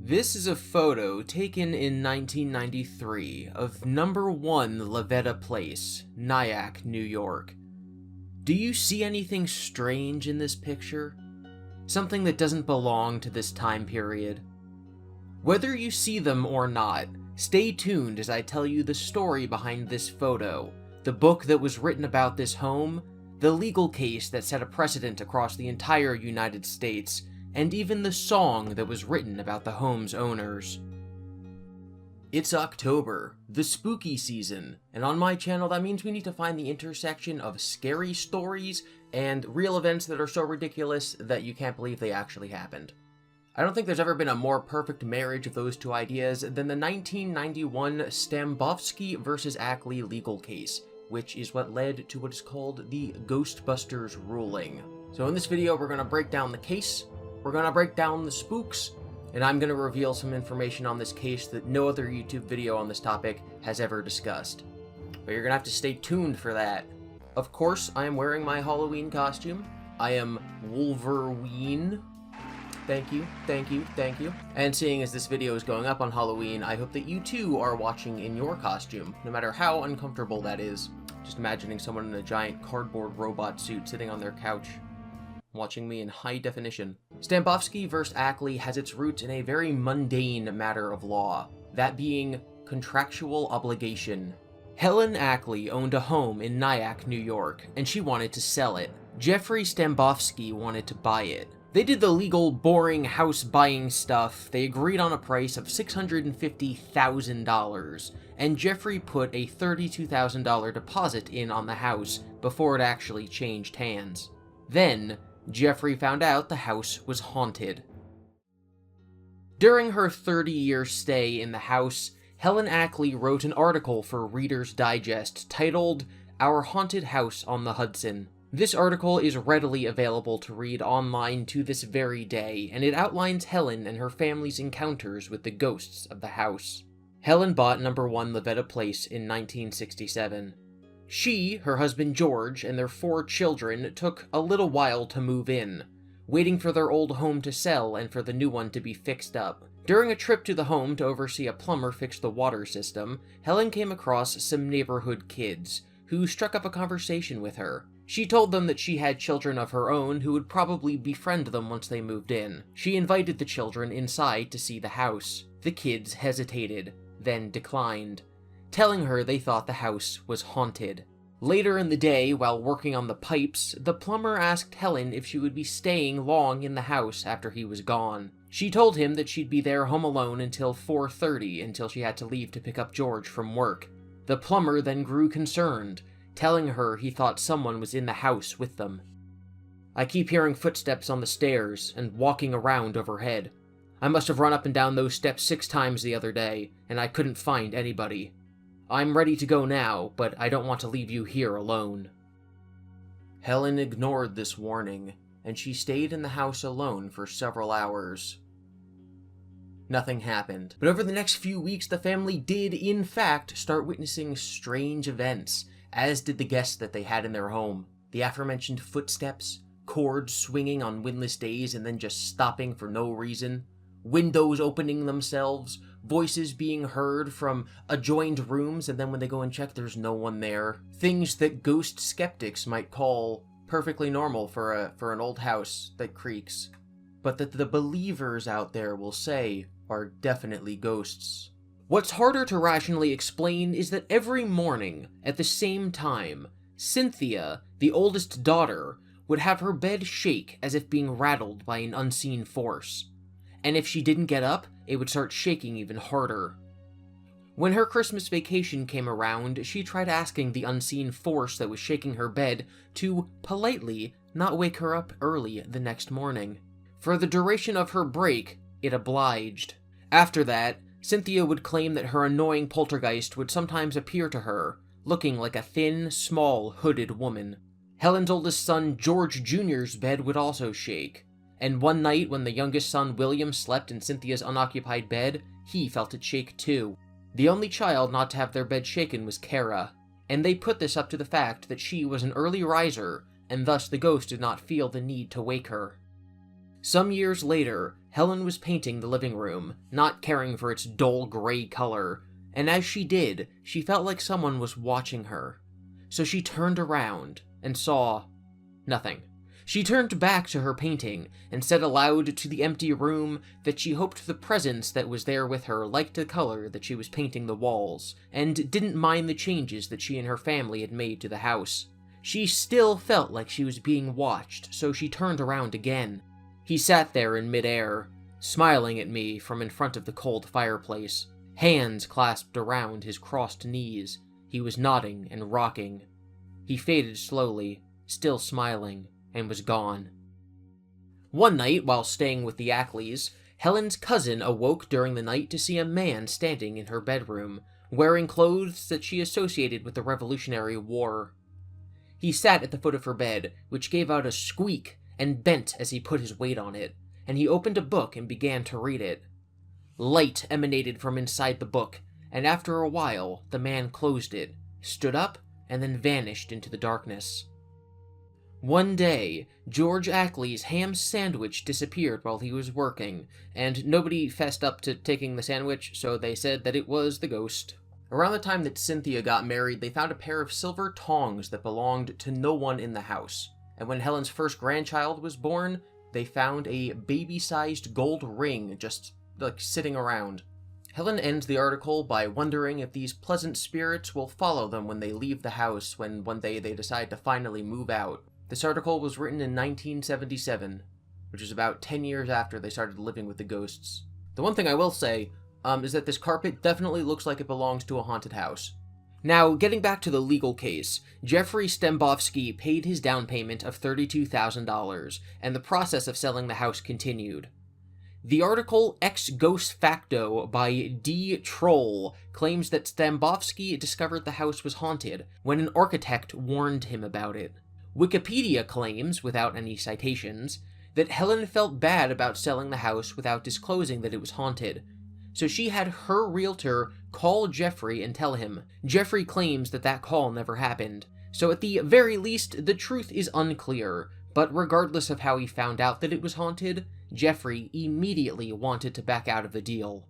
This is a photo taken in 1993 of number 1 Lavetta Place, Nyack, New York. Do you see anything strange in this picture? Something that doesn't belong to this time period? Whether you see them or not, stay tuned as I tell you the story behind this photo, the book that was written about this home, the legal case that set a precedent across the entire United States, and even the song that was written about the home's owners. It's October, the spooky season, and on my channel that means we need to find the intersection of scary stories and real events that are so ridiculous that you can't believe they actually happened. I don't think there's ever been a more perfect marriage of those two ideas than the 1991 Stambovsky versus Ackley legal case, which is what led to what is called the Ghostbusters ruling. So in this video we're going to break down the case, we're going to break down the spooks, and I'm going to reveal some information on this case that no other YouTube video on this topic has ever discussed. But you're going to have to stay tuned for that. Of course, I am wearing my Halloween costume. I am Wolverine. Thank you, thank you, thank you. And seeing as this video is going up on Halloween, I hope that you too are watching in your costume, no matter how uncomfortable that is. Just imagining someone in a giant cardboard robot suit sitting on their couch, watching me in high definition. Stambovsky vs. Ackley has its roots in a very mundane matter of law, that being contractual obligation. Helen Ackley owned a home in Nyack, New York, and she wanted to sell it. Jeffrey Stambovsky wanted to buy it. They did the legal, boring house buying stuff. They agreed on a price of $650,000, and Jeffrey put a $32,000 deposit in on the house before it actually changed hands. Then, Jeffrey found out the house was haunted. During her 30-year stay in the house, Helen Ackley wrote an article for Reader's Digest titled, "Our Haunted House on the Hudson." This article is readily available to read online to this very day, and it outlines Helen and her family's encounters with the ghosts of the house. Helen bought number 1 Lavetta Place in 1967. She, her husband George, and their 4 children took a little while to move in, waiting for their old home to sell and for the new one to be fixed up. During a trip to the home to oversee a plumber fix the water system, Helen came across some neighborhood kids, who struck up a conversation with her. She told them that she had children of her own who would probably befriend them once they moved in. She invited the children inside to see the house. The kids hesitated, then declined, telling her they thought the house was haunted. Later in the day, while working on the pipes, the plumber asked Helen if she would be staying long in the house after he was gone. She told him that she'd be there home alone until 4:30 until she had to leave to pick up George from work. The plumber then grew concerned, telling her he thought someone was in the house with them. "I keep hearing footsteps on the stairs and walking around overhead. I must have run up and down those steps 6 times the other day, and I couldn't find anybody. I'm ready to go now, but I don't want to leave you here alone." Helen ignored this warning, and she stayed in the house alone for several hours. Nothing happened, but over the next few weeks the family did, in fact, start witnessing strange events, as did the guests that they had in their home. The aforementioned footsteps, cords swinging on windless days and then just stopping for no reason, windows opening themselves, voices being heard from adjoined rooms, and then when they go and check, there's no one there. Things that ghost skeptics might call perfectly normal for an old house that creaks, but that the believers out there will say are definitely ghosts. What's harder to rationally explain is that every morning, at the same time, Cynthia, the oldest daughter, would have her bed shake as if being rattled by an unseen force. And if she didn't get up, it would start shaking even harder. When her Christmas vacation came around, she tried asking the unseen force that was shaking her bed to politely not wake her up early the next morning. For the duration of her break, it obliged. After that, Cynthia would claim that her annoying poltergeist would sometimes appear to her, looking like a thin, small, hooded woman. Helen's oldest son, George Jr.'s bed would also shake, and one night when the youngest son, William, slept in Cynthia's unoccupied bed, he felt it shake too. The only child not to have their bed shaken was Kara, and they put this up to the fact that she was an early riser, and thus the ghost did not feel the need to wake her. Some years later, Helen was painting the living room, not caring for its dull gray color, and as she did, she felt like someone was watching her. So she turned around and saw nothing. She turned back to her painting and said aloud to the empty room that she hoped the presence that was there with her liked the color that she was painting the walls, and didn't mind the changes that she and her family had made to the house. She still felt like she was being watched, so she turned around again. He sat there in midair, smiling at me from in front of the cold fireplace, hands clasped around his crossed knees. He was nodding and rocking. He faded slowly, still smiling, and was gone. One night, while staying with the Ackleys, Helen's cousin awoke during the night to see a man standing in her bedroom, wearing clothes that she associated with the Revolutionary War. He sat at the foot of her bed, which gave out a squeak and bent as he put his weight on it, and he opened a book and began to read it. Light emanated from inside the book, and after a while, the man closed it, stood up, and then vanished into the darkness. One day, George Ackley's ham sandwich disappeared while he was working, and nobody fessed up to taking the sandwich, so they said that it was the ghost. Around the time that Cynthia got married, they found a pair of silver tongs that belonged to no one in the house, and when Helen's first grandchild was born, they found a baby-sized gold ring just, sitting around. Helen ends the article by wondering if these pleasant spirits will follow them when they leave the house when one day they decide to finally move out. This article was written in 1977, which is about 10 years after they started living with the ghosts. The one thing I will say is that this carpet definitely looks like it belongs to a haunted house. Now, getting back to the legal case, Jeffrey Stambovsky paid his down payment of $32,000, and the process of selling the house continued. The article Ex Ghost Facto by D. Troll claims that Stambovsky discovered the house was haunted when an architect warned him about it. Wikipedia claims, without any citations, that Helen felt bad about selling the house without disclosing that it was haunted, so she had her realtor call Jeffrey and tell him. Jeffrey claims that that call never happened, so at the very least, the truth is unclear, but regardless of how he found out that it was haunted, Jeffrey immediately wanted to back out of the deal.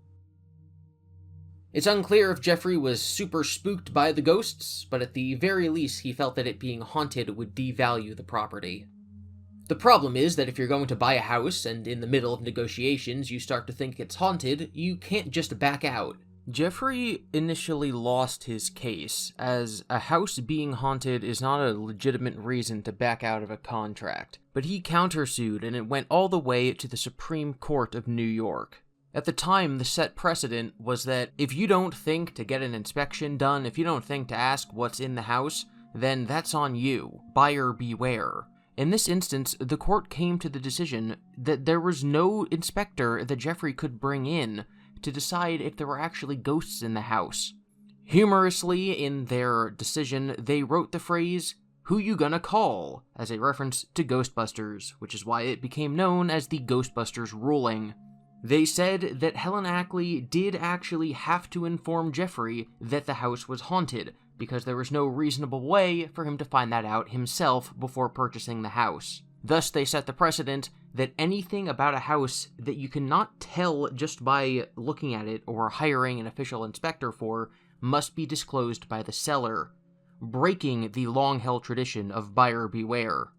It's unclear if Jeffrey was super spooked by the ghosts, but at the very least he felt that it being haunted would devalue the property. The problem is that if you're going to buy a house and in the middle of negotiations you start to think it's haunted, you can't just back out. Jeffrey initially lost his case, as a house being haunted is not a legitimate reason to back out of a contract, but he countersued and it went all the way to the Supreme Court of New York. At the time, the set precedent was that if you don't think to get an inspection done, if you don't think to ask what's in the house, then that's on you. Buyer beware. In this instance, the court came to the decision that there was no inspector that Jeffrey could bring in to decide if there were actually ghosts in the house. Humorously, in their decision, they wrote the phrase, "Who you gonna call?" as a reference to Ghostbusters, which is why it became known as the Ghostbusters ruling. They said that Helen Ackley did actually have to inform Jeffrey that the house was haunted, because there was no reasonable way for him to find that out himself before purchasing the house. Thus, they set the precedent that anything about a house that you cannot tell just by looking at it or hiring an official inspector for must be disclosed by the seller, breaking the long-held tradition of buyer beware.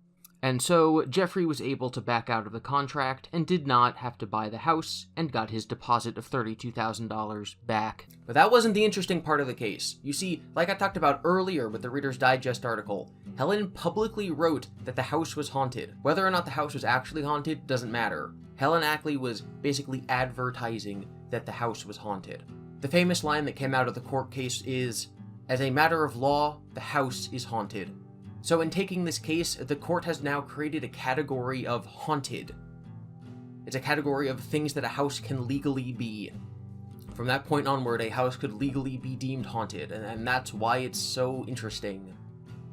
And so, Jeffrey was able to back out of the contract and did not have to buy the house and got his deposit of $32,000 back. But that wasn't the interesting part of the case. You see, like I talked about earlier with the Reader's Digest article, Helen publicly wrote that the house was haunted. Whether or not the house was actually haunted doesn't matter. Helen Ackley was basically advertising that the house was haunted. The famous line that came out of the court case is, "As a matter of law, the house is haunted." So in taking this case, the court has now created a category of haunted. It's a category of things that a house can legally be. From that point onward, a house could legally be deemed haunted, and that's why it's so interesting.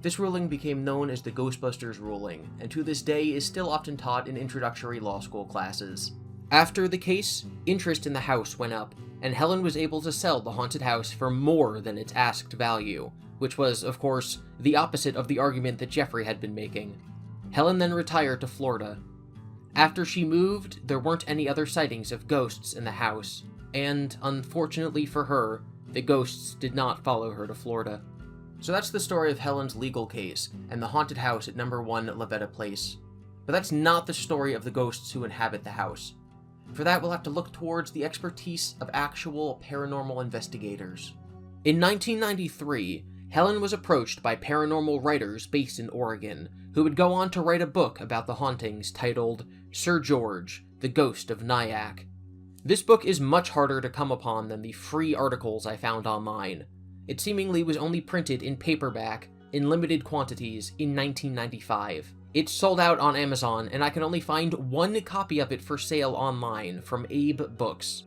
This ruling became known as the Ghostbusters ruling, and to this day is still often taught in introductory law school classes. After the case, interest in the house went up, and Helen was able to sell the haunted house for more than its asked value, which was, of course, the opposite of the argument that Jeffrey had been making. Helen then retired to Florida. After she moved, there weren't any other sightings of ghosts in the house, and unfortunately for her, the ghosts did not follow her to Florida. So that's the story of Helen's legal case and the haunted house at number 1 Lavetta Place. But that's not the story of the ghosts who inhabit the house. For that, we'll have to look towards the expertise of actual paranormal investigators. In 1993, Helen was approached by paranormal writers based in Oregon, who would go on to write a book about the hauntings titled Sir George, the Ghost of Nyack. This book is much harder to come upon than the free articles I found online. It seemingly was only printed in paperback, in limited quantities, in 1995. It sold out on Amazon, and I can only find one copy of it for sale online from Abe Books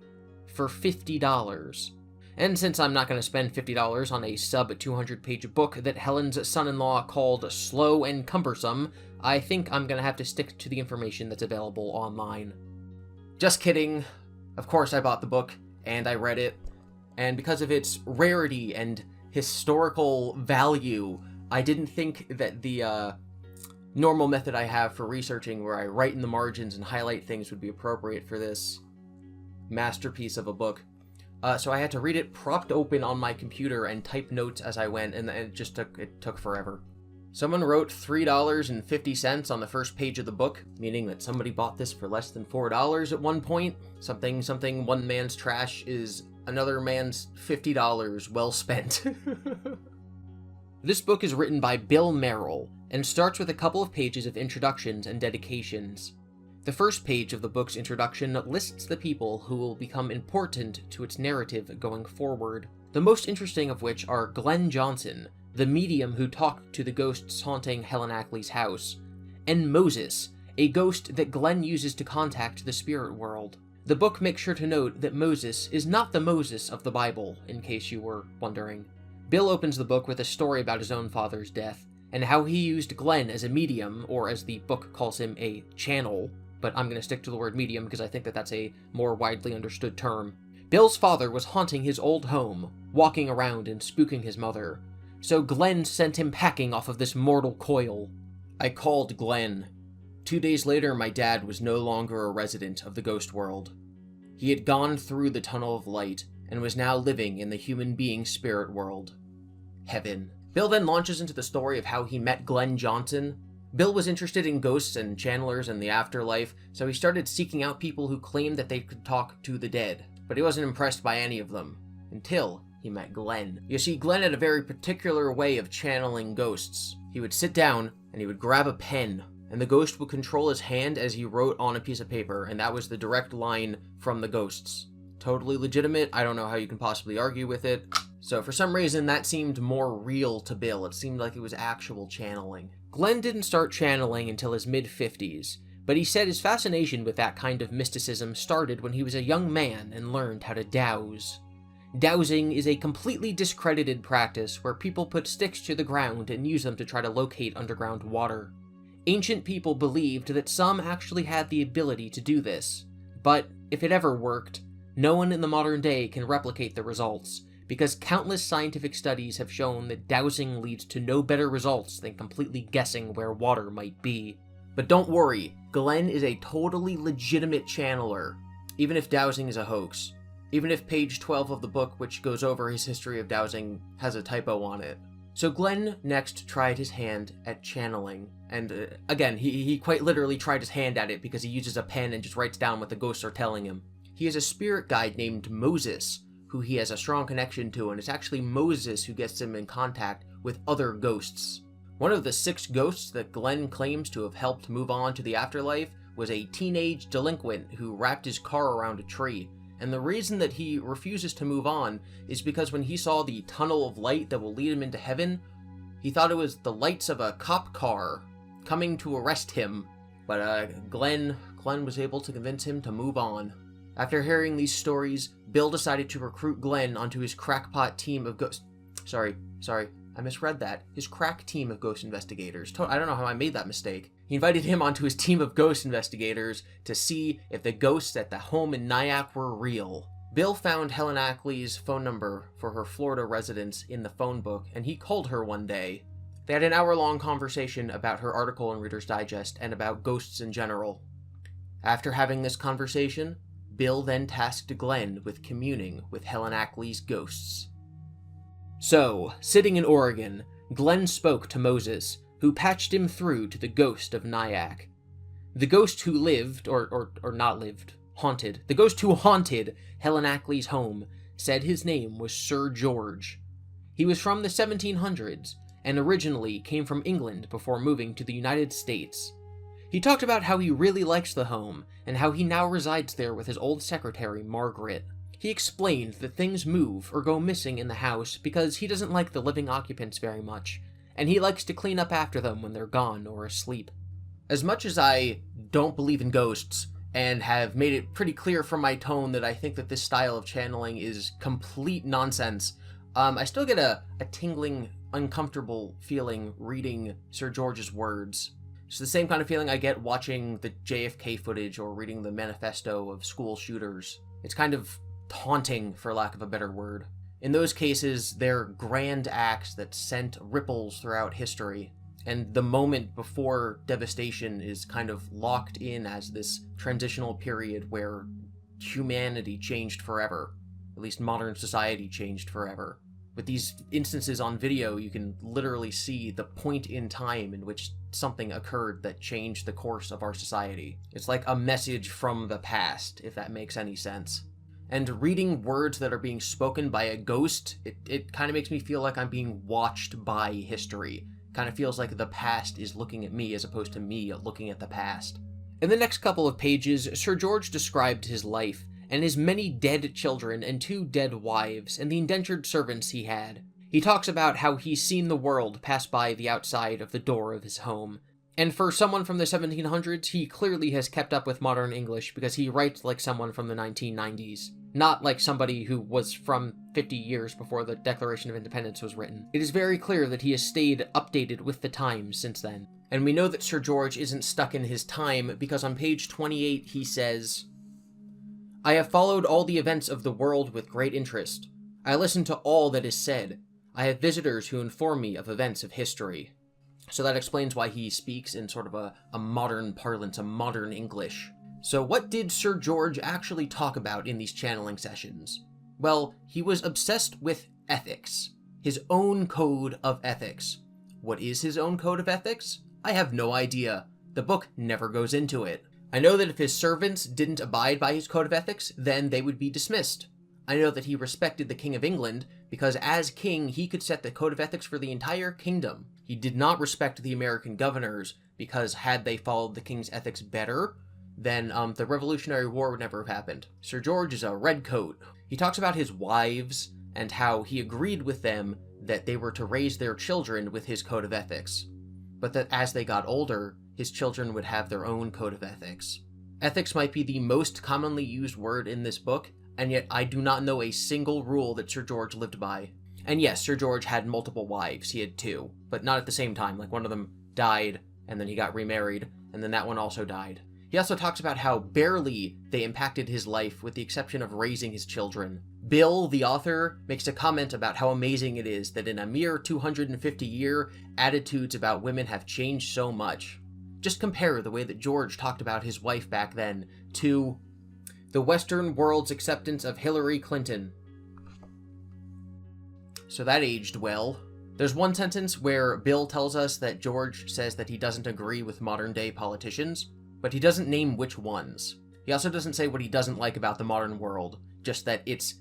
for $50. And since I'm not going to spend $50 on a sub-200-page book that Helen's son-in-law called slow and cumbersome, I think I'm going to have to stick to the information that's available online. Just kidding. Of course I bought the book, and I read it, and because of its rarity and historical value, I didn't think that the normal method I have for researching, where I write in the margins and highlight things, would be appropriate for this masterpiece of a book. So I had to read it propped open on my computer and type notes as I went, and it took forever. Someone wrote $3.50 on the first page of the book, meaning that somebody bought this for less than $4 at one point. Something, one man's trash is another man's $50 well spent. This book is written by Bill Merrill, and starts with a couple of pages of introductions and dedications. The first page of the book's introduction lists the people who will become important to its narrative going forward, the most interesting of which are Glenn Johnson, the medium who talked to the ghosts haunting Helen Ackley's house, and Moses, a ghost that Glenn uses to contact the spirit world. The book makes sure to note that Moses is not the Moses of the Bible, in case you were wondering. Bill opens the book with a story about his own father's death, and how he used Glenn as a medium, or as the book calls him, a channel, but I'm going to stick to the word medium because I think that that's a more widely understood term. Bill's father was haunting his old home, walking around and spooking his mother, so Glenn sent him packing off of this mortal coil. I called Glenn. 2 days later, my dad was no longer a resident of the ghost world. He had gone through the tunnel of light, and was now living in the human being spirit world. Heaven. Bill then launches into the story of how he met Glenn Johnson. Bill was interested in ghosts and channelers and the afterlife, so he started seeking out people who claimed that they could talk to the dead, but he wasn't impressed by any of them, until he met Glenn. You see, Glenn had a very particular way of channeling ghosts. He would sit down, and he would grab a pen, and the ghost would control his hand as he wrote on a piece of paper, and that was the direct line from the ghosts. Totally legitimate. I don't know how you can possibly argue with it. So for some reason, that seemed more real to Bill. It seemed like it was actual channeling. Glenn didn't start channeling until his mid-50s, but he said his fascination with that kind of mysticism started when he was a young man and learned how to dowse. Dowsing is a completely discredited practice where people put sticks to the ground and use them to try to locate underground water. Ancient people believed that some actually had the ability to do this, but if it ever worked, no one in the modern day can replicate the results, because countless scientific studies have shown that dowsing leads to no better results than completely guessing where water might be. But don't worry, Glenn is a totally legitimate channeler, even if dowsing is a hoax. Even if page 12 of the book, which goes over his history of dowsing, has a typo on it. So Glenn next tried his hand at channeling, and again, he quite literally tried his hand at it because he uses a pen and just writes down what the ghosts are telling him. He has a spirit guide named Moses, who he has a strong connection to, and it's actually Moses who gets him in contact with other ghosts. One of the 6 ghosts that Glenn claims to have helped move on to the afterlife was a teenage delinquent who wrapped his car around a tree, and the reason that he refuses to move on is because when he saw the tunnel of light that will lead him into heaven, he thought it was the lights of a cop car coming to arrest him, but Glenn was able to convince him to move on. After hearing these stories, Bill decided to recruit Glenn onto his crackpot team of Sorry, I misread that. His crack team of ghost investigators. I don't know how I made that mistake. He invited him onto his team of ghost investigators to see if the ghosts at the home in Nyack were real. Bill found Helen Ackley's phone number for her Florida residence in the phone book, and he called her one day. They had an hour-long conversation about her article in Reader's Digest and about ghosts in general. After having this conversation, Bill then tasked Glenn with communing with Helen Ackley's ghosts. So, sitting in Oregon, Glenn spoke to Moses, who patched him through to the ghost of Nyack. The ghost who lived, or not lived, haunted. The ghost who haunted Helen Ackley's home said his name was Sir George. He was from the 1700s, and originally came from England before moving to the United States. He talked about how he really likes the home, and how he now resides there with his old secretary, Margaret. He explained that things move or go missing in the house because he doesn't like the living occupants very much, and he likes to clean up after them when they're gone or asleep. As much as I don't believe in ghosts, and have made it pretty clear from my tone that I think that this style of channeling is complete nonsense, I still get a tingling, uncomfortable feeling reading Sir George's words. It's the same kind of feeling I get watching the JFK footage or reading the manifesto of school shooters. It's kind of haunting, for lack of a better word. In those cases, they're grand acts that sent ripples throughout history, and the moment before devastation is kind of locked in as this transitional period where humanity changed forever. At least modern society changed forever. With these instances on video, you can literally see the point in time in which something occurred that changed the course of our society. It's like a message from the past, if that makes any sense. And reading words that are being spoken by a ghost, it kind of makes me feel like I'm being watched by history. Kind of feels like the past is looking at me as opposed to me looking at the past. In the next couple of pages, Sir George described his life, and his many dead children and 2 dead wives, and the indentured servants he had. He talks about how he's seen the world pass by the outside of the door of his home. And for someone from the 1700s, he clearly has kept up with modern English because he writes like someone from the 1990s. Not like somebody who was from 50 years before the Declaration of Independence was written. It is very clear that he has stayed updated with the times since then. And we know that Sir George isn't stuck in his time because on page 28 he says, "I have followed all the events of the world with great interest. I listen to all that is said. I have visitors who inform me of events of history." So that explains why he speaks in sort of a modern parlance, a modern English. So what did Sir George actually talk about in these channeling sessions? Well, he was obsessed with ethics. His own code of ethics. What is his own code of ethics? I have no idea. The book never goes into it. I know that if his servants didn't abide by his code of ethics, then they would be dismissed. I know that he respected the King of England, because as king, he could set the code of ethics for the entire kingdom. He did not respect the American governors, because had they followed the king's ethics better, then the Revolutionary War would never have happened. Sir George is a redcoat. He talks about his wives, and how he agreed with them that they were to raise their children with his code of ethics, but that as they got older, his children would have their own code of ethics. Ethics might be the most commonly used word in this book, and yet I do not know a single rule that Sir George lived by. And yes, Sir George had multiple wives. He had 2, but not at the same time. Like, one of them died, and then he got remarried, and then that one also died. He also talks about how barely they impacted his life, with the exception of raising his children. Bill, the author, makes a comment about how amazing it is that in a mere 250-year, attitudes about women have changed so much. Just compare the way that George talked about his wife back then to the Western world's acceptance of Hillary Clinton. So that aged well. There's one sentence where Bill tells us that George says that he doesn't agree with modern-day politicians, but he doesn't name which ones. He also doesn't say what he doesn't like about the modern world, just that it's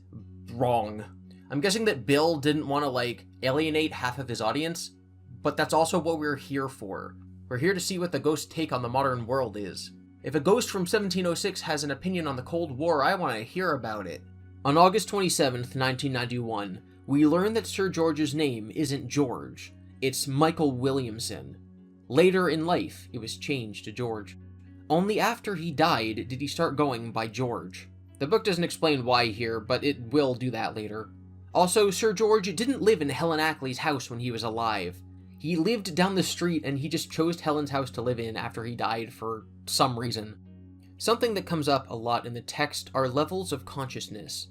wrong. I'm guessing that Bill didn't want to, alienate half of his audience, but that's also what we're here for. We're here to see what the ghost's take on the modern world is. If a ghost from 1706 has an opinion on the Cold War, I want to hear about it. On August 27th, 1991, we learn that Sir George's name isn't George, it's Michael Williamson. Later in life, it was changed to George. Only after he died did he start going by George. The book doesn't explain why here, but it will do that later. Also, Sir George didn't live in Helen Ackley's house when he was alive. He lived down the street and he just chose Helen's house to live in after he died for some reason. Something that comes up a lot in the text are levels of consciousness.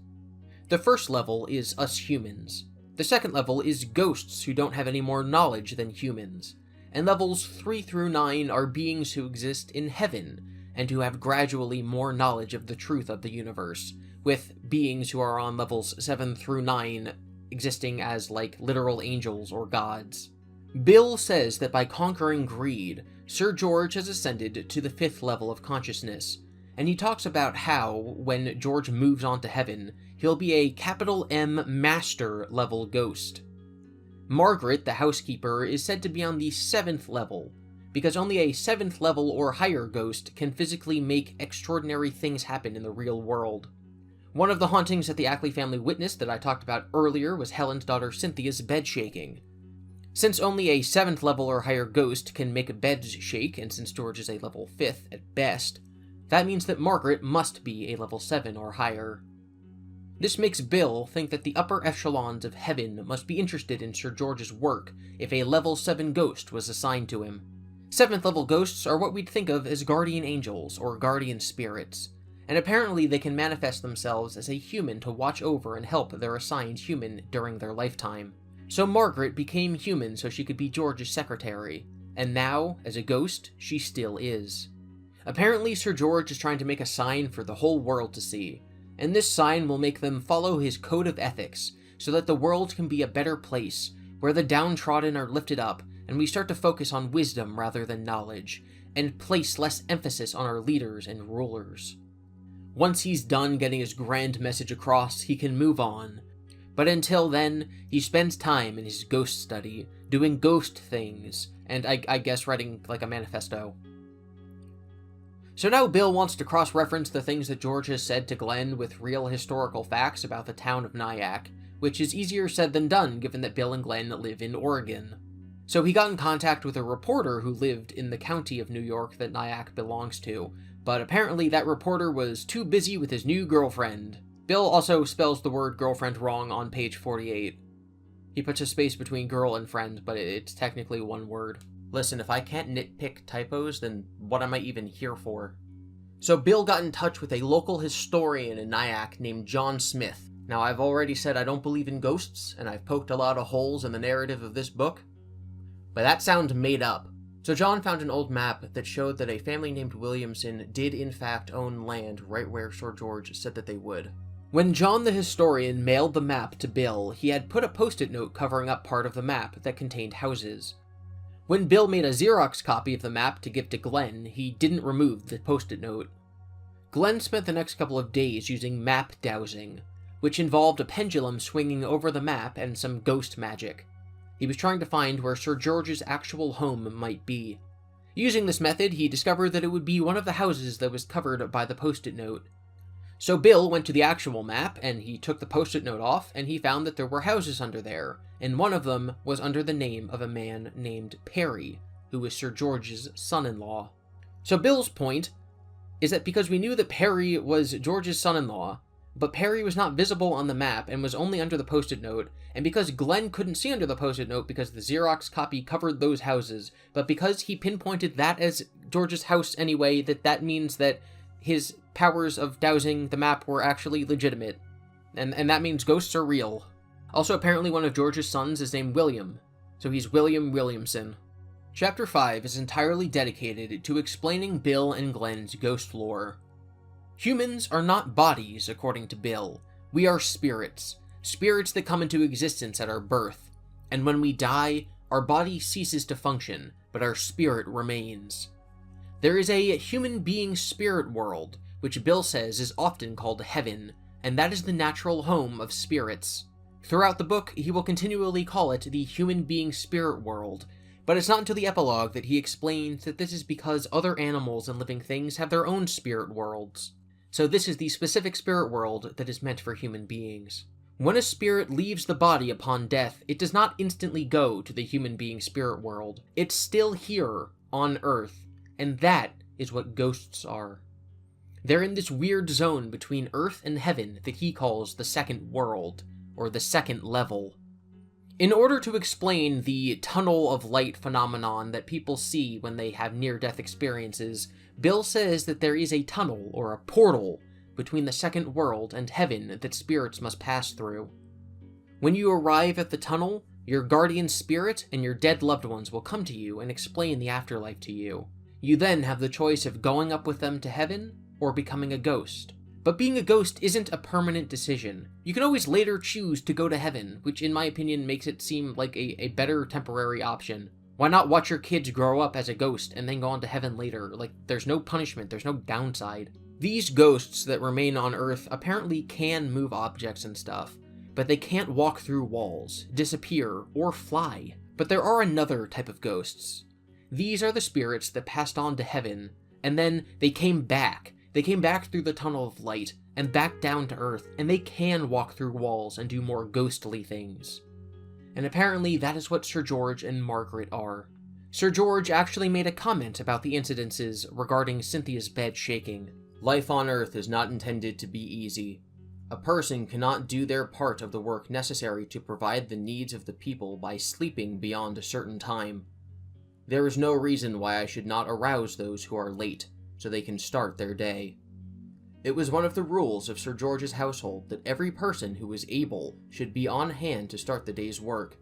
The first level is us humans. The second level is ghosts who don't have any more knowledge than humans. And levels 3 through 9 are beings who exist in heaven, and who have gradually more knowledge of the truth of the universe, with beings who are on levels 7 through 9 existing as, like, literal angels or gods. Bill says that by conquering greed, Sir George has ascended to the 5th level of consciousness, and he talks about how, when George moves on to heaven, he'll be a capital M Master level ghost. Margaret, the housekeeper, is said to be on the 7th level, because only a 7th level or higher ghost can physically make extraordinary things happen in the real world. One of the hauntings that the Ackley family witnessed that I talked about earlier was Helen's daughter Cynthia's bed shaking. Since only a 7th level or higher ghost can make beds shake, and since George is a level 5th at best, that means that Margaret must be a level 7 or higher. This makes Bill think that the upper echelons of heaven must be interested in Sir George's work if a level 7 ghost was assigned to him. 7th level ghosts are what we'd think of as guardian angels or guardian spirits, and apparently they can manifest themselves as a human to watch over and help their assigned human during their lifetime. So Margaret became human so she could be George's secretary, and now, as a ghost, she still is. Apparently Sir George is trying to make a sign for the whole world to see, and this sign will make them follow his code of ethics, so that the world can be a better place, where the downtrodden are lifted up, and we start to focus on wisdom rather than knowledge, and place less emphasis on our leaders and rulers. Once he's done getting his grand message across, he can move on. But until then, he spends time in his ghost study, doing ghost things, and I guess writing like a manifesto. So now Bill wants to cross-reference the things that George has said to Glenn with real historical facts about the town of Nyack, which is easier said than done given that Bill and Glenn live in Oregon. So he got in contact with a reporter who lived in the county of New York that Nyack belongs to, but apparently that reporter was too busy with his new girlfriend. Bill also spells the word girlfriend wrong on page 48. He puts a space between girl and friend, but it's technically one word. Listen, if I can't nitpick typos, then what am I even here for? So Bill got in touch with a local historian in Nyack named John Smith. Now, I've already said I don't believe in ghosts, and I've poked a lot of holes in the narrative of this book, but that sounds made up. So John found an old map that showed that a family named Williamson did in fact own land right where Sir George said that they would. When John the historian mailed the map to Bill, he had put a post-it note covering up part of the map that contained houses. When Bill made a Xerox copy of the map to give to Glenn, he didn't remove the post-it note. Glenn spent the next couple of days using map dowsing, which involved a pendulum swinging over the map and some ghost magic. He was trying to find where Sir George's actual home might be. Using this method, he discovered that it would be one of the houses that was covered by the post-it note. So Bill went to the actual map, and he took the post-it note off, and he found that there were houses under there, and one of them was under the name of a man named Perry, who was Sir George's son-in-law. So Bill's point is that because we knew that Perry was George's son-in-law, but Perry was not visible on the map and was only under the post-it note, and because Glenn couldn't see under the post-it note because the Xerox copy covered those houses, but because he pinpointed that as George's house anyway, that means that his powers of dowsing the map were actually legitimate, and that means ghosts are real. Also, apparently one of George's sons is named William, so he's William Williamson. Chapter 5 is entirely dedicated to explaining Bill and Glenn's ghost lore. Humans are not bodies, according to Bill. We are spirits. Spirits that come into existence at our birth. And when we die, our body ceases to function, but our spirit remains. There is a human being spirit world, which Bill says is often called heaven, and that is the natural home of spirits. Throughout the book, he will continually call it the human being spirit world, but it's not until the epilogue that he explains that this is because other animals and living things have their own spirit worlds. So this is the specific spirit world that is meant for human beings. When a spirit leaves the body upon death, it does not instantly go to the human being spirit world. It's still here, on Earth, and that is what ghosts are. They're in this weird zone between Earth and heaven that he calls the second world, or the second level. In order to explain the tunnel of light phenomenon that people see when they have near-death experiences, Bill says that there is a tunnel, or a portal, between the second world and heaven that spirits must pass through. When you arrive at the tunnel, your guardian spirit and your dead loved ones will come to you and explain the afterlife to you. You then have the choice of going up with them to heaven or becoming a ghost. But being a ghost isn't a permanent decision. You can always later choose to go to heaven, which in my opinion makes it seem like a better temporary option. Why not watch your kids grow up as a ghost and then go on to heaven later? Like, there's no punishment, there's no downside. These ghosts that remain on Earth apparently can move objects and stuff, but they can't walk through walls, disappear, or fly. But there are another type of ghosts. These are the spirits that passed on to heaven, and then they came back. They came back through the tunnel of light, and back down to Earth, and they can walk through walls and do more ghostly things. And apparently that is what Sir George and Margaret are. Sir George actually made a comment about the incidences regarding Cynthia's bed shaking. Life on Earth is not intended to be easy. A person cannot do their part of the work necessary to provide the needs of the people by sleeping beyond a certain time. There is no reason why I should not arouse those who are late, so they can start their day. It was one of the rules of Sir George's household that every person who was able should be on hand to start the day's work.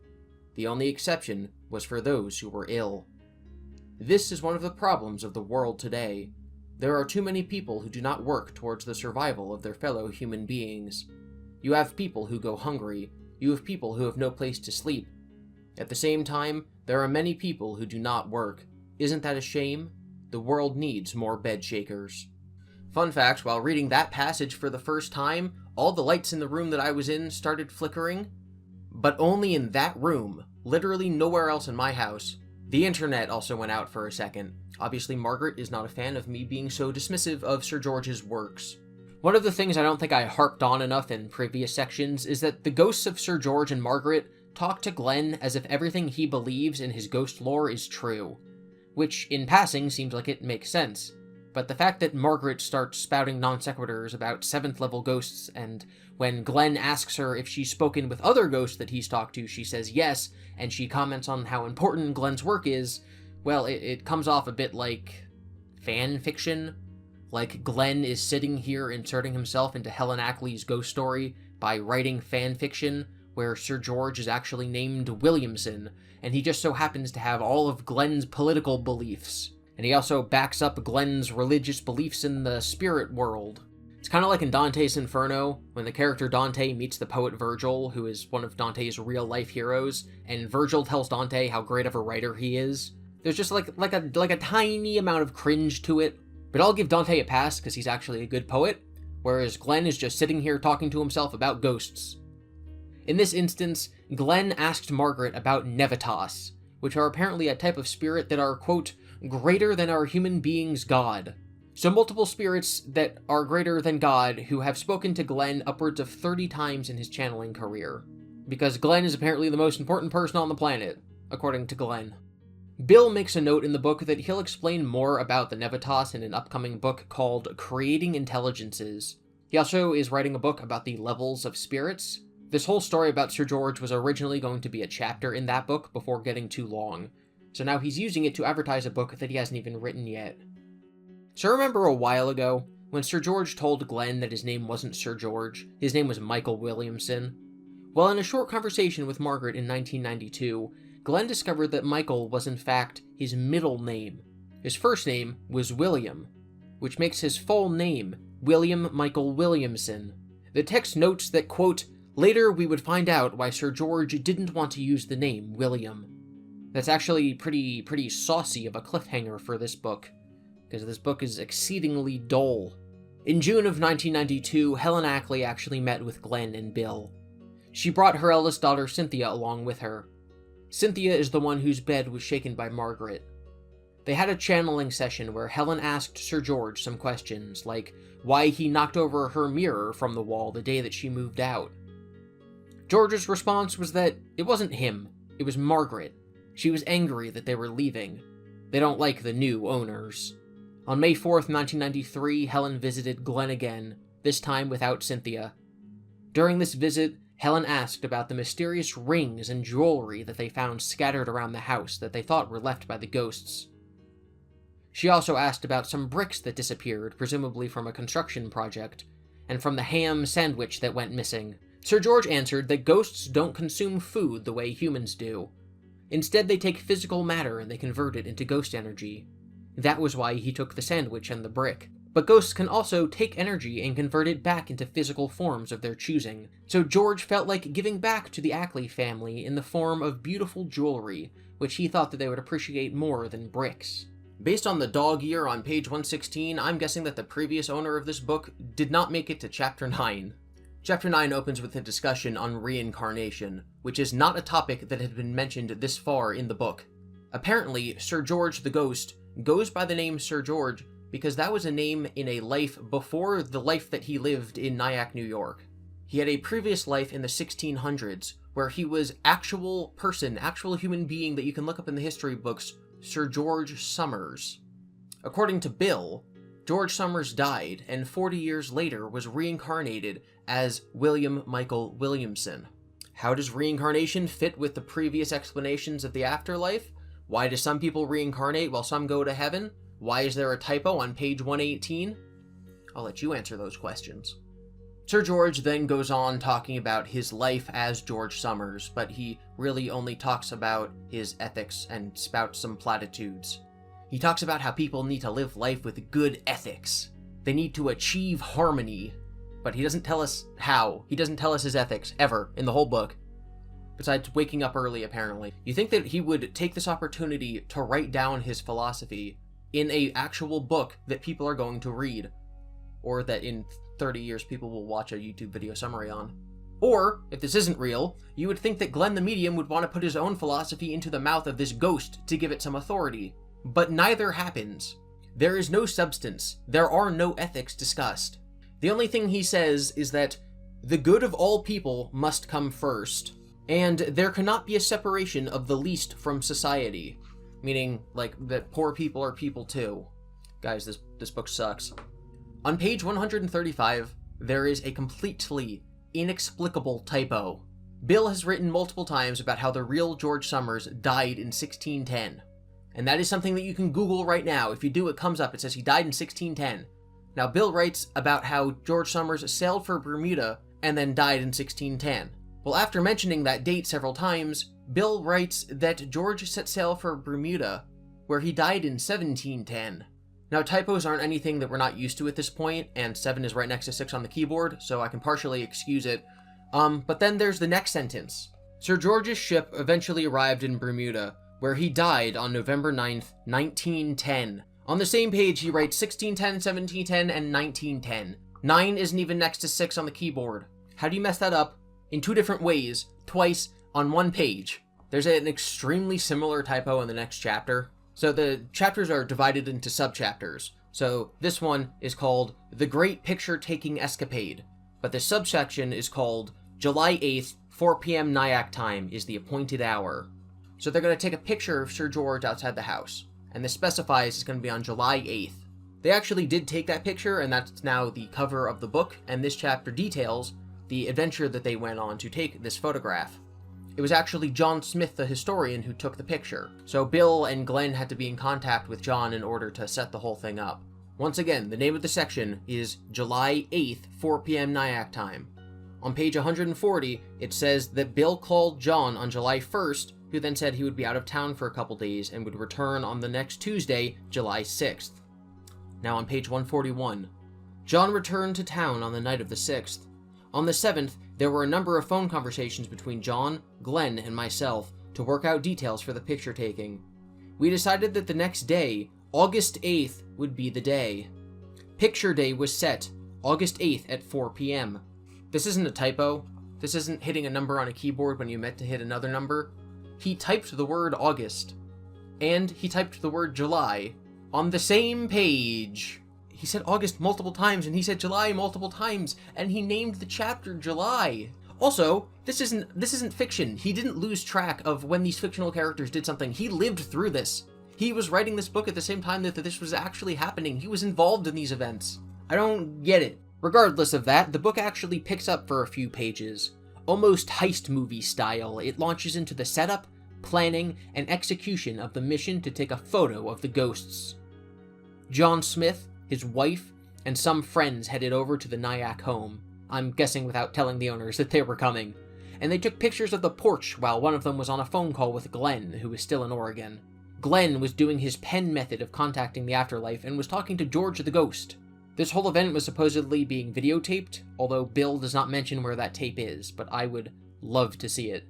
The only exception was for those who were ill. This is one of the problems of the world today. There are too many people who do not work towards the survival of their fellow human beings. You have people who go hungry. You have people who have no place to sleep. At the same time, there are many people who do not work. Isn't that a shame? The world needs more bed shakers. Fun fact, while reading that passage for the first time, all the lights in the room that I was in started flickering. But only in that room, literally nowhere else in my house. The internet also went out for a second. Obviously, Margaret is not a fan of me being so dismissive of Sir George's works. One of the things I don't think I harped on enough in previous sections is that the ghosts of Sir George and Margaret talk to Glenn as if everything he believes in his ghost lore is true. Which, in passing, seems like it makes sense. But the fact that Margaret starts spouting non-sequiturs about 7th level ghosts, and when Glenn asks her if she's spoken with other ghosts that he's talked to, she says yes, and she comments on how important Glenn's work is, well, it comes off a bit like fanfiction. Like Glenn is sitting here inserting himself into Helen Ackley's ghost story by writing fanfiction, where Sir George is actually named Williamson, and he just so happens to have all of Glenn's political beliefs. And he also backs up Glenn's religious beliefs in the spirit world. It's kind of like in Dante's Inferno, when the character Dante meets the poet Virgil, who is one of Dante's real-life heroes, and Virgil tells Dante how great of a writer he is. There's just like a tiny amount of cringe to it, but I'll give Dante a pass because he's actually a good poet, whereas Glenn is just sitting here talking to himself about ghosts. In this instance, Glenn asked Margaret about Nevitas, which are apparently a type of spirit that are, quote, greater than our human being's God. So multiple spirits that are greater than God who have spoken to Glenn upwards of 30 times in his channeling career. Because Glenn is apparently the most important person on the planet, according to Glenn. Bill makes a note in the book that he'll explain more about the Nevitas in an upcoming book called Creating Intelligences. He also is writing a book about the levels of spirits. This whole story about Sir George was originally going to be a chapter in that book before getting too long. So now he's using it to advertise a book that he hasn't even written yet. So remember a while ago, when Sir George told Glenn that his name wasn't Sir George, his name was Michael Williamson? Well, in a short conversation with Margaret in 1992, Glenn discovered that Michael was in fact his middle name. His first name was William, which makes his full name William Michael Williamson. The text notes that, quote, later we would find out why Sir George didn't want to use the name William. That's actually pretty saucy of a cliffhanger for this book, because this book is exceedingly dull. In June of 1992, Helen Ackley actually met with Glenn and Bill. She brought her eldest daughter Cynthia along with her. Cynthia is the one whose bed was shaken by Margaret. They had a channeling session where Helen asked Sir George some questions, like why he knocked over her mirror from the wall the day that she moved out. George's response was that it wasn't him, it was Margaret. She was angry that they were leaving. They don't like the new owners. On May 4th, 1993, Helen visited Glenn again, this time without Cynthia. During this visit, Helen asked about the mysterious rings and jewelry that they found scattered around the house that they thought were left by the ghosts. She also asked about some bricks that disappeared, presumably from a construction project, and from the ham sandwich that went missing. Sir George answered that ghosts don't consume food the way humans do. Instead, they take physical matter and they convert it into ghost energy. That was why he took the sandwich and the brick. But ghosts can also take energy and convert it back into physical forms of their choosing. So George felt like giving back to the Ackley family in the form of beautiful jewelry, which he thought that they would appreciate more than bricks. Based on the dog ear on page 116, I'm guessing that the previous owner of this book did not make it to Chapter 9. Chapter 9 opens with a discussion on reincarnation, which is not a topic that had been mentioned this far in the book. Apparently, Sir George the Ghost goes by the name Sir George because that was a name in a life before the life that he lived in Nyack, New York. He had a previous life in the 1600s, where he was actual human being that you can look up in the history books, Sir George Somers. According to Bill, George Somers died, and 40 years later was reincarnated as William Michael Williamson. How does reincarnation fit with the previous explanations of the afterlife? Why do some people reincarnate while some go to heaven? Why is there a typo on page 118? I'll let you answer those questions. Sir George then goes on talking about his life as George Somers, but he really only talks about his ethics and spouts some platitudes. He talks about how people need to live life with good ethics. They need to achieve harmony, but he doesn't tell us how. He doesn't tell us his ethics, ever, in the whole book. Besides waking up early, apparently. You think that he would take this opportunity to write down his philosophy in a actual book that people are going to read, or that in 30 years people will watch a YouTube video summary on. Or, if this isn't real, you would think that Glenn the Medium would want to put his own philosophy into the mouth of this ghost to give it some authority. But neither happens. There is no substance. There are no ethics discussed. The only thing he says is that the good of all people must come first, and there cannot be a separation of the least from society. Meaning, like, that poor people are people too. Guys, this book sucks. On page 135, there is a completely inexplicable typo. Bill has written multiple times about how the real George Somers died in 1610. And that is something that you can Google right now. If you do, it comes up. It says he died in 1610. Now, Bill writes about how George Somers sailed for Bermuda and then died in 1610. Well, after mentioning that date several times, Bill writes that George set sail for Bermuda, where he died in 1710. Now, typos aren't anything that we're not used to at this point, and 7 is right next to 6 on the keyboard, so I can partially excuse it. But then there's the next sentence. Sir George's ship eventually arrived in Bermuda, where he died on November 9th, 1910. On the same page, he writes 1610, 1710, and 1910. 9 isn't even next to 6 on the keyboard. How do you mess that up in 2 different ways, twice, on 1 page? There's an extremely similar typo in the next chapter. So the chapters are divided into subchapters. So this one is called The Great Picture-Taking Escapade, but the subsection is called July 8th, 4 p.m. Nyack time is the appointed hour. So they're going to take a picture of Sir George outside the house, and this specifies it's going to be on July 8th. They actually did take that picture, and that's now the cover of the book, and this chapter details the adventure that they went on to take this photograph. It was actually John Smith, the historian, who took the picture, so Bill and Glenn had to be in contact with John in order to set the whole thing up. Once again, the name of the section is July 8th, 4 p.m. Nyack time. On page 140, it says that Bill called John on July 1st, who then said he would be out of town for a couple days and would return on the next Tuesday, July 6th. Now on page 141, John returned to town on the night of the 6th. On the 7th, there were a number of phone conversations between John, Glenn, and myself to work out details for the picture taking. We decided that the next day, August 8th, would be the day. Picture day was set, August 8th at 4 p.m. This isn't a typo. This isn't hitting a number on a keyboard when you meant to hit another number. He typed the word August, and he typed the word July on the same page. He said August multiple times, and he said July multiple times, and he named the chapter July. Also, this isn't fiction. He didn't lose track of when these fictional characters did something. He lived through this. He was writing this book at the same time that this was actually happening. He was involved in these events. I don't get it. Regardless of that, the book actually picks up for a few pages. Almost heist movie style, it launches into the setup, planning, and execution of the mission to take a photo of the ghosts. John Smith, his wife, and some friends headed over to the Nyack home. I'm guessing without telling the owners that they were coming. And they took pictures of the porch while one of them was on a phone call with Glenn, who was still in Oregon. Glenn was doing his pen method of contacting the afterlife and was talking to George the ghost. This whole event was supposedly being videotaped, although Bill does not mention where that tape is, but I would love to see it.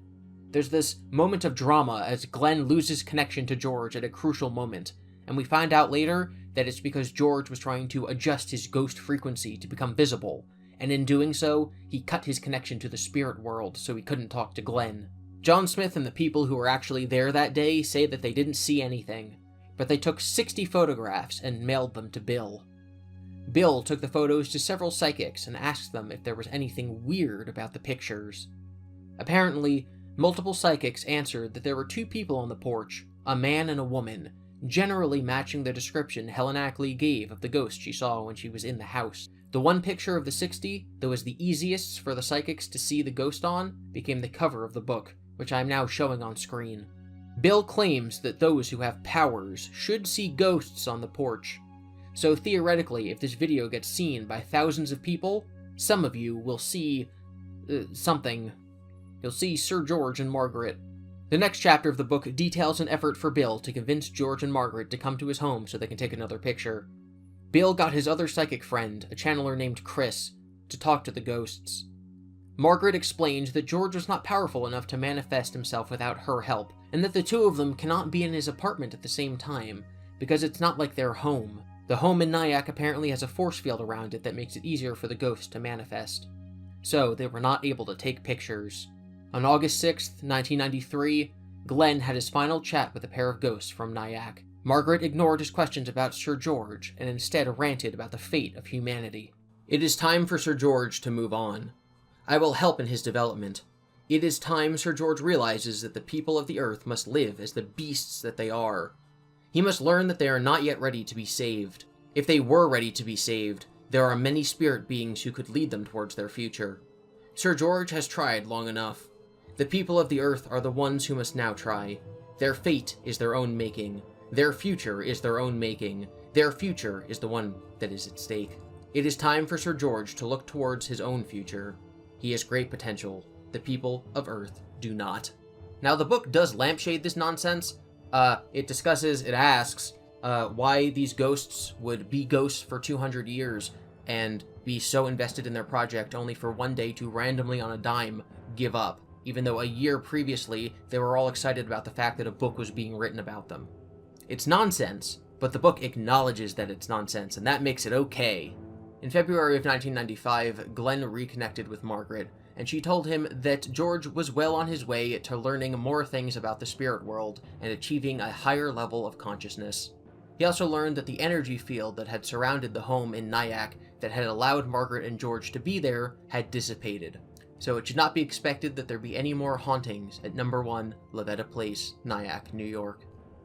There's this moment of drama as Glenn loses connection to George at a crucial moment, and we find out later that it's because George was trying to adjust his ghost frequency to become visible, and in doing so, he cut his connection to the spirit world so he couldn't talk to Glenn. John Smith and the people who were actually there that day say that they didn't see anything, but they took 60 photographs and mailed them to Bill. Bill took the photos to several psychics and asked them if there was anything weird about the pictures. Apparently, multiple psychics answered that there were 2 people on the porch, a man and a woman, generally matching the description Helen Ackley gave of the ghost she saw when she was in the house. The one picture of the 60 that was the easiest for the psychics to see the ghost on became the cover of the book, which I am now showing on screen. Bill claims that those who have powers should see ghosts on the porch. So theoretically, if this video gets seen by thousands of people, some of you will see something. You'll see Sir George and Margaret. The next chapter of the book details an effort for Bill to convince George and Margaret to come to his home so they can take another picture. Bill got his other psychic friend, a channeler named Chris, to talk to the ghosts. Margaret explained that George was not powerful enough to manifest himself without her help, and that the 2 of them cannot be in his apartment at the same time, because it's not like their home. The home in Nyack apparently has a force field around it that makes it easier for the ghost to manifest. So they were not able to take pictures. On August 6th, 1993, Glenn had his final chat with a pair of ghosts from Nyack. Margaret ignored his questions about Sir George and instead ranted about the fate of humanity. It is time for Sir George to move on. I will help in his development. It is time Sir George realizes that the people of the earth must live as the beasts that they are. He must learn that they are not yet ready to be saved. If they were ready to be saved, there are many spirit beings who could lead them towards their future. Sir George has tried long enough. The people of the earth are the ones who must now try. Their fate is their own making. Their future is their own making. Their future is the one that is at stake. It is time for Sir George to look towards his own future. He has great potential. The people of Earth do not. Now, the book does lampshade this nonsense. It asks why these ghosts would be ghosts for 200 years and be so invested in their project only for one day to randomly on a dime give up, even though a year previously they were all excited about the fact that a book was being written about them. It's nonsense, but the book acknowledges that it's nonsense, and that makes it okay. In February of 1995, Glenn reconnected with Margaret, and she told him that George was well on his way to learning more things about the spirit world and achieving a higher level of consciousness. He also learned that the energy field that had surrounded the home in Nyack that had allowed Margaret and George to be there had dissipated. So it should not be expected that there be any more hauntings at number 1 Lavetta Place, Nyack, New York.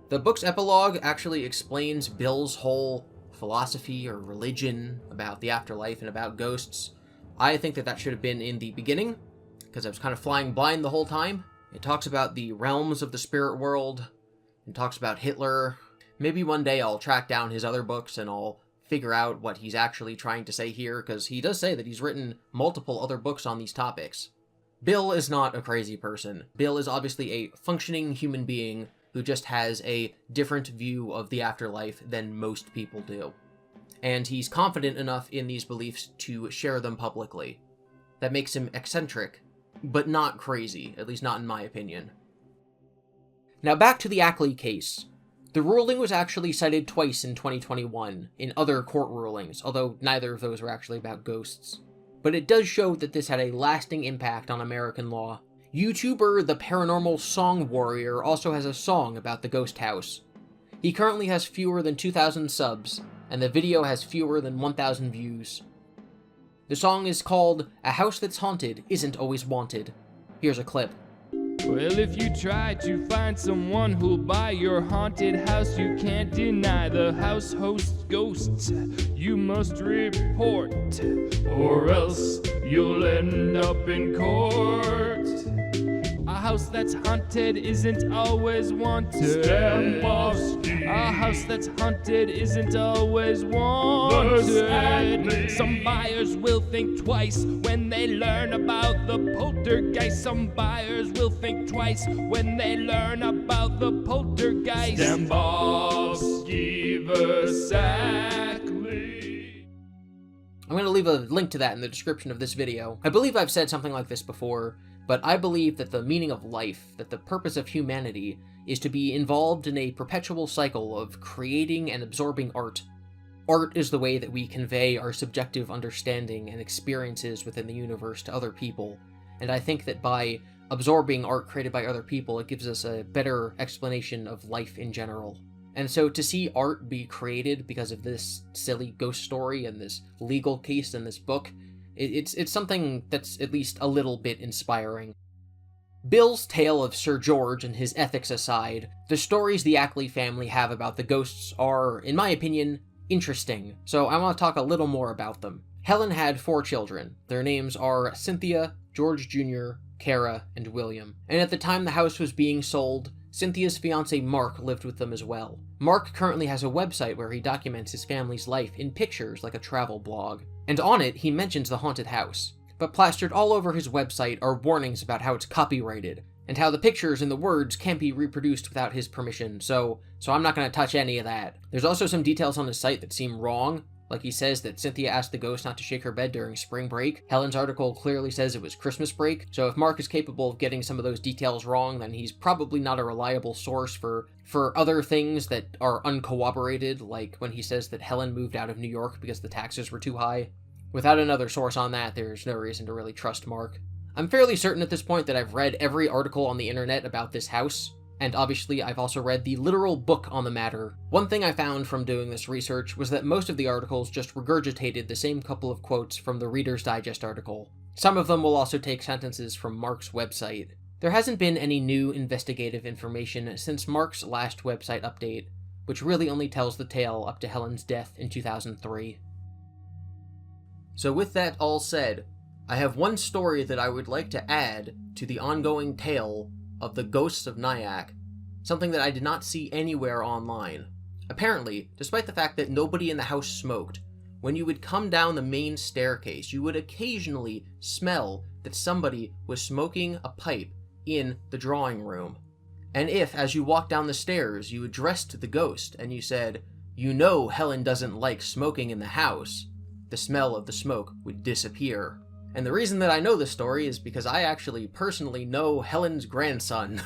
The book's epilogue actually explains Bill's whole philosophy or religion about the afterlife and about ghosts. I think that should have been in the beginning, because I was kind of flying blind the whole time. It talks about the realms of the spirit world, and talks about Hitler. Maybe one day I'll track down his other books and I'll figure out what he's actually trying to say here, because he does say that he's written multiple other books on these topics. Bill is not a crazy person. Bill is obviously a functioning human being who just has a different view of the afterlife than most people do. And he's confident enough in these beliefs to share them publicly. That makes him eccentric, but not crazy, at least not in my opinion. Now back to the Ackley case. The ruling was actually cited twice in 2021 in other court rulings, although neither of those were actually about ghosts. But it does show that this had a lasting impact on American law. YouTuber The Paranormal Song Warrior also has a song about the ghost house. He currently has fewer than 2,000 subs, and the video has fewer than 1,000 views. The song is called "A House That's Haunted Isn't Always Wanted." Here's a clip. Well, if you try to find someone who'll buy your haunted house, you can't deny the house hosts ghosts. You must report, or else you'll end up in court. A house that's haunted isn't always wanted. Stambovsky. A house that's haunted isn't always wanted. Some buyers will think twice when they learn about the poltergeist. Some buyers will think twice when they learn about the poltergeist. Stambovsky vs. Ackley. I'm going to leave a link to that in the description of this video. I believe I've said something like this before, but I believe that the meaning of life, that the purpose of humanity, is to be involved in a perpetual cycle of creating and absorbing art. Art is the way that we convey our subjective understanding and experiences within the universe to other people, and I think that by absorbing art created by other people, it gives us a better explanation of life in general. And so to see art be created because of this silly ghost story and this legal case in this book, it's something that's at least a little bit inspiring. Bill's tale of Sir George and his ethics aside, the stories the Ackley family have about the ghosts are, in my opinion, interesting, so I want to talk a little more about them. Helen had 4 children. Their names are Cynthia, George Jr., Kara, and William. And at the time the house was being sold, Cynthia's fiancé Mark lived with them as well. Mark currently has a website where he documents his family's life in pictures like a travel blog. And on it, he mentions the haunted house. But plastered all over his website are warnings about how it's copyrighted, and how the pictures and the words can't be reproduced without his permission, so I'm not going to touch any of that. There's also some details on his site that seem wrong. Like he says that Cynthia asked the ghost not to shake her bed during spring break. Helen's article clearly says it was Christmas break, so if Mark is capable of getting some of those details wrong, then he's probably not a reliable source for other things that are uncorroborated, like when he says that Helen moved out of New York because the taxes were too high. Without another source on that, there's no reason to really trust Mark. I'm fairly certain at this point that I've read every article on the internet about this house, and obviously I've also read the literal book on the matter. One thing I found from doing this research was that most of the articles just regurgitated the same couple of quotes from the Reader's Digest article. Some of them will also take sentences from Mark's website. There hasn't been any new investigative information since Mark's last website update, which really only tells the tale up to Helen's death in 2003. So with that all said, I have one story that I would like to add to the ongoing tale of the ghosts of Nyack, something that I did not see anywhere online. Apparently, despite the fact that nobody in the house smoked, when you would come down the main staircase, you would occasionally smell that somebody was smoking a pipe in the drawing room. And if, as you walked down the stairs, you addressed the ghost and you said, "You know Helen doesn't like smoking in the house," the smell of the smoke would disappear. And the reason that I know this story is because I actually personally know Helen's grandson.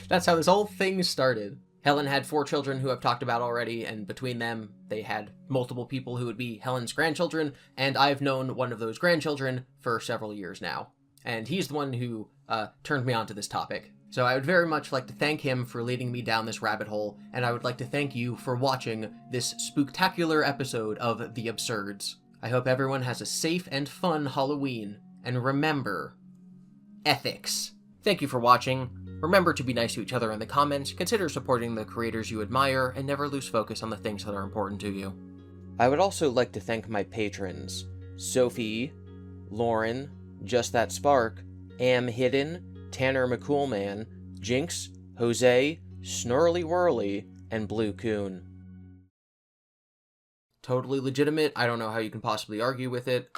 That's how this whole thing started. Helen had 4 children who I've talked about already, and between them, they had multiple people who would be Helen's grandchildren, and I've known one of those grandchildren for several years now. And he's the one who turned me onto this topic. So I would very much like to thank him for leading me down this rabbit hole, and I would like to thank you for watching this spooktacular episode of The Absurds. I hope everyone has a safe and fun Halloween, and remember, ethics. Thank you for watching. Remember to be nice to each other in the comments, consider supporting the creators you admire, and never lose focus on the things that are important to you. I would also like to thank my patrons, Sophie, Lauren, Just That Spark, Am Hidden, Tanner McCoolman, Jinx, Jose, Snurly Whirly, and Blue Coon. Totally legitimate, I don't know how you can possibly argue with it.